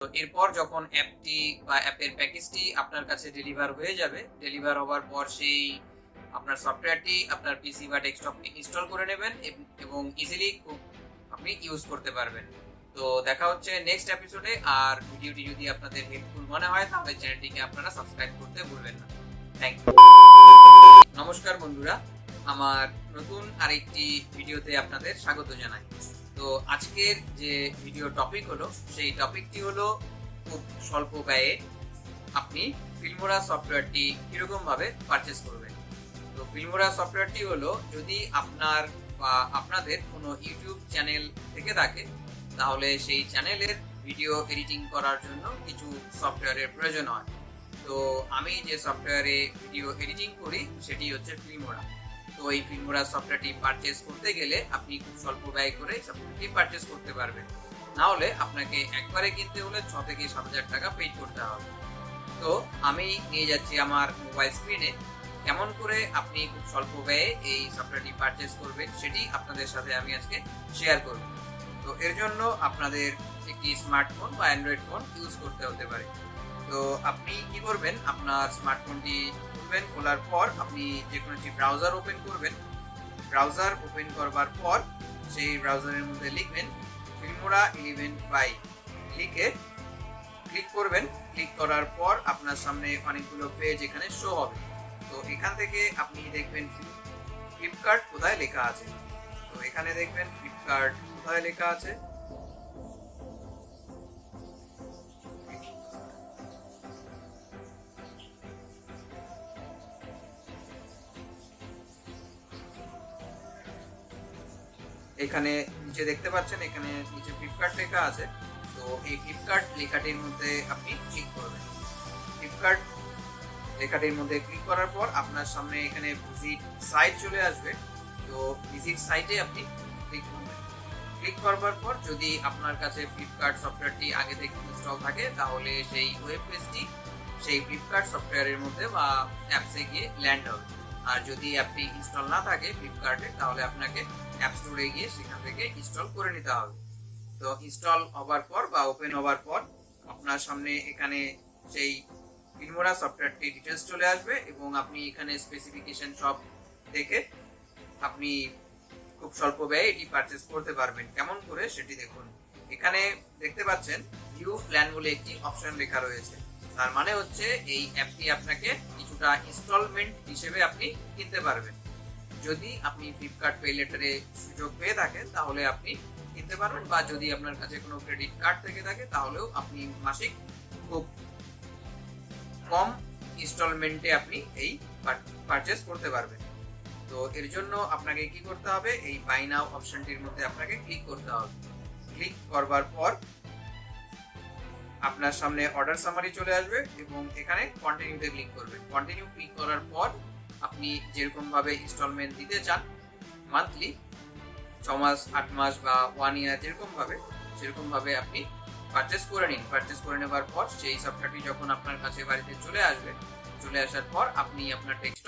তো এরপর যখন অ্যাপটি বা অ্যাপের প্যাকেজটি আপনার কাছে ডেলিভার হয়ে যাবে, ডেলিভার হওয়ার পর সেই আপনার সফটওয়্যারটি আপনার পিসি বা ডেস্কটপে ইনস্টল করে নেবেন এবং ইজিলি খুব আপনি ইউজ করতে পারবেন। তো দেখা হচ্ছে নেক্সট এপিসোডে। আর ভিডিওটি যদি আপনাদের হেল্পফুল মনে হয় তাহলে চ্যানেলটিকে আপনারা সাবস্ক্রাইব করতে ভুলবেন না। Thank you. নমস্কার বন্ধুরা, আমার নতুন আরেকটি ভিডিওতে আপনাদের স্বাগত জানাই। তো আজকের যে ভিডিও টপিক হলো, সেই টপিকটি হলো খুব স্বল্প ব্যয়ে আপনি ফিল্মোরা সফটওয়্যারটি কিরকম ভাবে পারচেজ করবেন। তো ফিল্মোরা সফটওয়্যারটি হলো, যদি আপনার বা আপনাদের কোনো ইউটিউব চ্যানেল থেকে থাকে তাহলে সেই চ্যানেলের ভিডিও এডিটিং করার জন্য কিছু সফটওয়্যারের প্রয়োজন হয়। তো আমি যে সফটওয়্যারে ভিডিও এডিটিং করি সেটি হচ্ছে ফিল্মোরা। তো এই ফিল্মোরা সফটওয়্যারটি পারচেজ করতে গেলে আপনি খুব স্বল্প ব্যয় করে সফটওয়্যারটি পারচেজ করতে পারবেন। না হলে আপনাকে একবারে কিনতে হলে 6 থেকে 7,000 টাকা পেড করতে হবে। তো আমি নিয়ে যাচ্ছি আমার মোবাইল স্ক্রিনে কেমন করে আপনি খুব স্বল্প ব্যয়ে এই সফটওয়্যারটি পারচেজ করবেন সেটি আপনাদের সাথে আমি আজকে শেয়ার করব। তো এর জন্য আপনাদের একটি স্মার্টফোন বা অ্যান্ড্রয়েড ফোন ইউজ করতে হতে পারে। তো আপনি কি করবেন, আপনার স্মার্টফোনটি খুলবেন, খোলার পর আপনি যে কোনো একটি ব্রাউজার ওপেন করবেন। ব্রাউজার ওপেন করবার পর সেই ব্রাউজারের মধ্যে লিখবেন ফিল্মোরা 11 বাই, লিখে ক্লিক করবেন। ক্লিক করার পর আপনার সামনে অনেকগুলো পেজ এখানে শো হবে। তো এখান থেকে আপনি দেখবেন ফ্লিপকার্ট কোথায় লেখা আছে। তো এখানে দেখবেন ফ্লিপকার্ট কোথায় লেখা আছে। এখানে নিচে দেখতে পাচ্ছেন, এখানে নিচে ফ্লিপকার্ট লেখা আছে। তো এই ফ্লিপকার্ট লেখাটির মধ্যে আপনি ক্লিক করবেন। ফ্লিপকার্ট লেখাটির মধ্যে ক্লিক করার পর আপনার সামনে এখানে ভিজিট সাইট চলে আসবে। তো ভিজিট সাইটে আপনি ক্লিক করবেন। ক্লিক করবার পর যদি আপনার কাছে ফ্লিপকার্ট সফটওয়্যারটি আগে থেকে ইনস্টল থাকে তাহলে সেই ওয়েব পেজটি সেই ফ্লিপকার্ট সফটওয়্যারের মধ্যে বা অ্যাপসে গিয়ে ল্যান্ড হবে। আর যদি অ্যাপটি ইনস্টল না থাকে ফ্লিপকার্টে তাহলে আপনাকে অ্যাপ স্টোরে গিয়ে সেখান থেকে ইনস্টল করে নিতে হবে। তো ইনস্টল হবার পর বা ওপেন হবার পর আপনার সামনে এখানে সেই ফিল্মোরা সফটওয়্যারটি ডিটেলস চলে আসবে এবং আপনি এখানে স্পেসিফিকেশন সব দেখে আপনি খুব স্বল্প ব্যয়ে এটি পারচেজ করতে পারবেন। কেমন করে সেটি দেখুন। এখানে দেখতে পাচ্ছেন ভিউ প্ল্যান বলে একটি অপশন লেখা রয়েছে। তার মানে হচ্ছে এই অ্যাপটি আপনাকে কিছুটা ইনস্টলমেন্ট হিসেবে আপনি কিনতে পারবেন। যদি আপনি ফ্লিপকার্ট পে লেটারে সুযোগ পেয়ে থাকেন তাহলে আপনি কিনতে পারবেন, বা যদি আপনার কাছে কোনো ক্রেডিট কার্ড থেকে থাকে তাহলেও আপনি মাসিক খুব কম ইনস্টলমেন্টে আপনি এই পারচেজ করতে পারবেন। তো এর জন্য আপনাকে কি করতে হবে, এই বাই নাও অপশনটির মধ্যে আপনাকে ক্লিক করতে হবে। ক্লিক করবার পর আপনার সামনে অর্ডার সামারি চলে আসবে এবং এখানে কন্টিনিউতে ক্লিক করবেন। কন্টিনিউ ক্লিক করার পর আপনি যেরকম ভাবে ইনস্টলমেন্ট দিতে চান, মান্থলি 6 মাস 8 মাস বা 1 ইয়ার সেরকম ভাবে আপনি পারচেজ করে নিন। পারচেজ করে নেবার পর সেই সফটওয়্যারটি যখন আপনার কাছে বাড়িতে চলে আসবে, চলে আসার পর আপনি আপনার টেক্সট